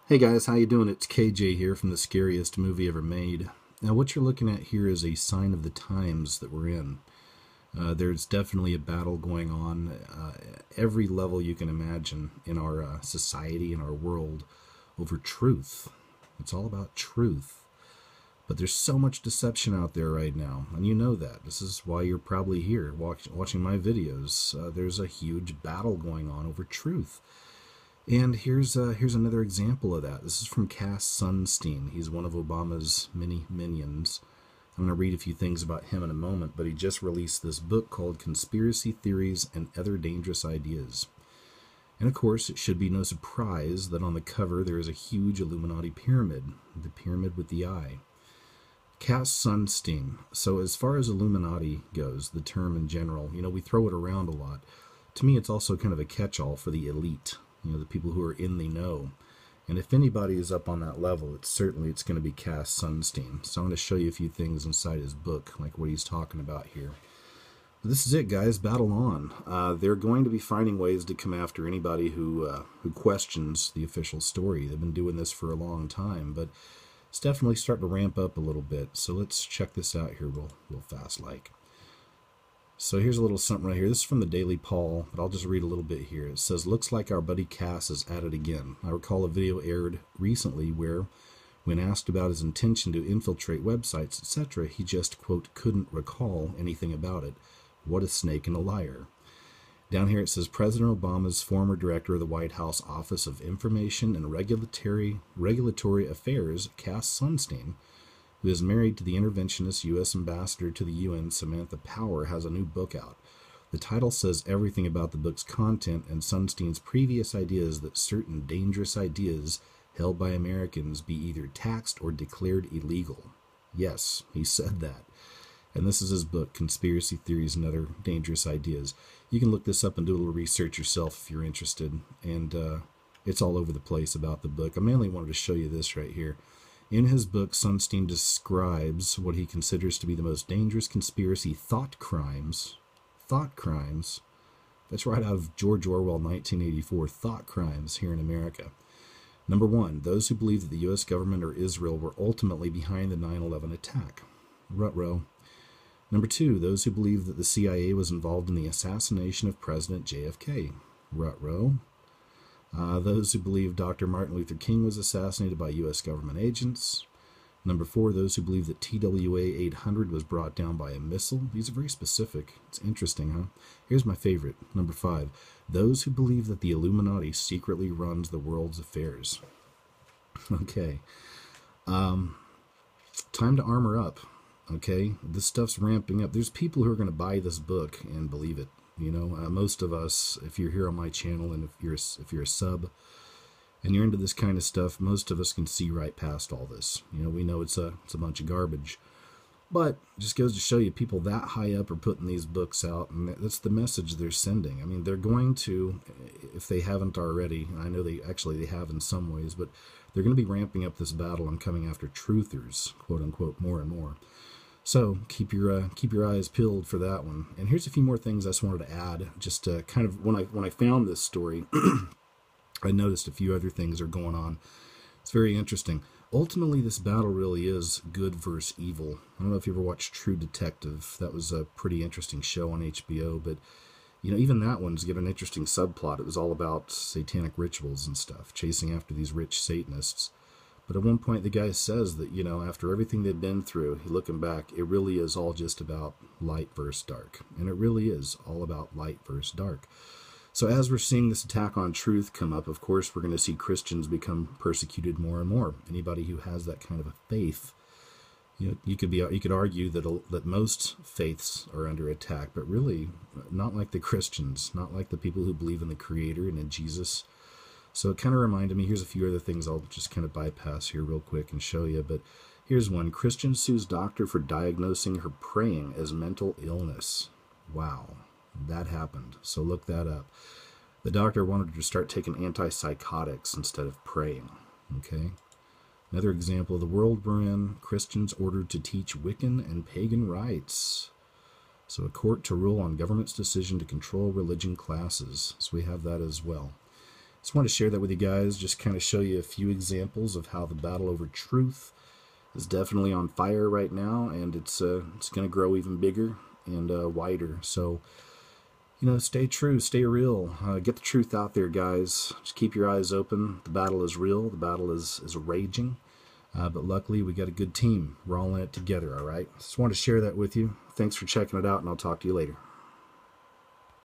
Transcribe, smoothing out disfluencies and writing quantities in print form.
Hey guys, how you doing? It's KJ here from the Scariest Movie Ever Made. Now what you're looking at here is a sign of the times that we're in. There's definitely a battle going on every level you can imagine in our society, in our world, over truth. It's all about truth. But there's so much deception out there right now, and you know that. This is why you're probably here watching my videos. There's a huge battle going on over truth. And here's another example of that. This is from Cass Sunstein. He's one of Obama's many minions. I'm going to read a few things about him in a moment, but he just released this book called Conspiracy Theories and Other Dangerous Ideas. And of course, it should be no surprise that on the cover there is a huge Illuminati pyramid, the pyramid with the eye. Cass Sunstein. So as far as Illuminati goes, the term in general, we throw it around a lot. To me, it's also kind of a catch-all for the elite. The people who are in the know. And if anybody is up on that level, it's going to be Cass Sunstein. So I'm going to show you a few things inside his book, like what he's talking about here. But this is it, guys. Battle on. They're going to be finding ways to come after anybody who questions the official story. They've been doing this for a long time, but it's definitely starting to ramp up a little bit. So let's check this out here real fast like. So here's a little something right here. This is from the Daily Paul, but I'll just read a little bit here. It says, looks like our buddy Cass is at it again. I recall a video aired recently where, when asked about his intention to infiltrate websites, etc., he just, quote, couldn't recall anything about it. What a snake and a liar. Down here it says, President Obama's former director of the White House Office of Information and Regulatory Affairs, Cass Sunstein, who is married to the interventionist U.S. ambassador to the UN, Samantha Power, has a new book out. The title says everything about the book's content and Sunstein's previous ideas that certain dangerous ideas held by Americans be either taxed or declared illegal. Yes, he said that. And this is his book, Conspiracy Theories and Other Dangerous Ideas. You can look this up and do a little research yourself if you're interested. And it's all over the place about the book. I mainly wanted to show you this right here. In his book, Sunstein describes what he considers to be the most dangerous conspiracy thought crimes. Thought crimes. That's right out of George Orwell, 1984. Thought crimes here in America. Number one, those who believe that the U.S. government or Israel were ultimately behind the 9/11 attack. Ruh-roh. Number two, those who believe that the CIA was involved in the assassination of President JFK. Ruh-roh. Those who believe Dr. Martin Luther King was assassinated by U.S. government agents. Number four, those who believe that TWA 800 was brought down by a missile. These are very specific. It's interesting, huh? Here's my favorite. Number five, those who believe that the Illuminati secretly runs the world's affairs. Okay. Time to armor up. Okay? This stuff's ramping up. There's people who are going to buy this book and believe it. Most of us, if you're here on my channel and if you're a sub and you're into this kind of stuff, most of us can see right past all this. We know it's a bunch of garbage. But it just goes to show you, people that high up are putting these books out, and that's the message they're sending. I mean, they're going to, if they haven't already, and I know they have in some ways, but they're going to be ramping up this battle and coming after truthers, quote unquote, more and more. So keep your eyes peeled for that one. And here's a few more things I just wanted to add. Just kind of when I found this story, I noticed a few other things are going on. It's very interesting. Ultimately, this battle really is good versus evil. I don't know if you ever watched True Detective. That was a pretty interesting show on HBO. But even that one's got an interesting subplot. It was all about satanic rituals and stuff, chasing after these rich Satanists. But at one point, the guy says that, after everything they've been through, looking back, it really is all just about light versus dark. And it really is all about light versus dark. So as we're seeing this attack on truth come up, of course, we're going to see Christians become persecuted more and more. Anybody who has that kind of a faith, you could argue that most faiths are under attack, but really not like the Christians, not like the people who believe in the Creator and in Jesus. So it kind of reminded me, here's a few other things I'll just kind of bypass here real quick and show you. But here's one. Christian sues doctor for diagnosing her praying as mental illness. Wow, that happened. So look that up. The doctor wanted her to start taking antipsychotics instead of praying. Okay. Another example of the world we're in. Christians ordered to teach Wiccan and pagan rites. So a court to rule on government's decision to control religion classes. So we have that as well. Just want to share that with you guys, just kind of show you a few examples of how the battle over truth is definitely on fire right now, and it's going to grow even bigger and wider. So, stay true, stay real, get the truth out there, guys. Just keep your eyes open. The battle is real. The battle is raging. But luckily, we got a good team. We're all in it together, all right? Just want to share that with you. Thanks for checking it out, and I'll talk to you later.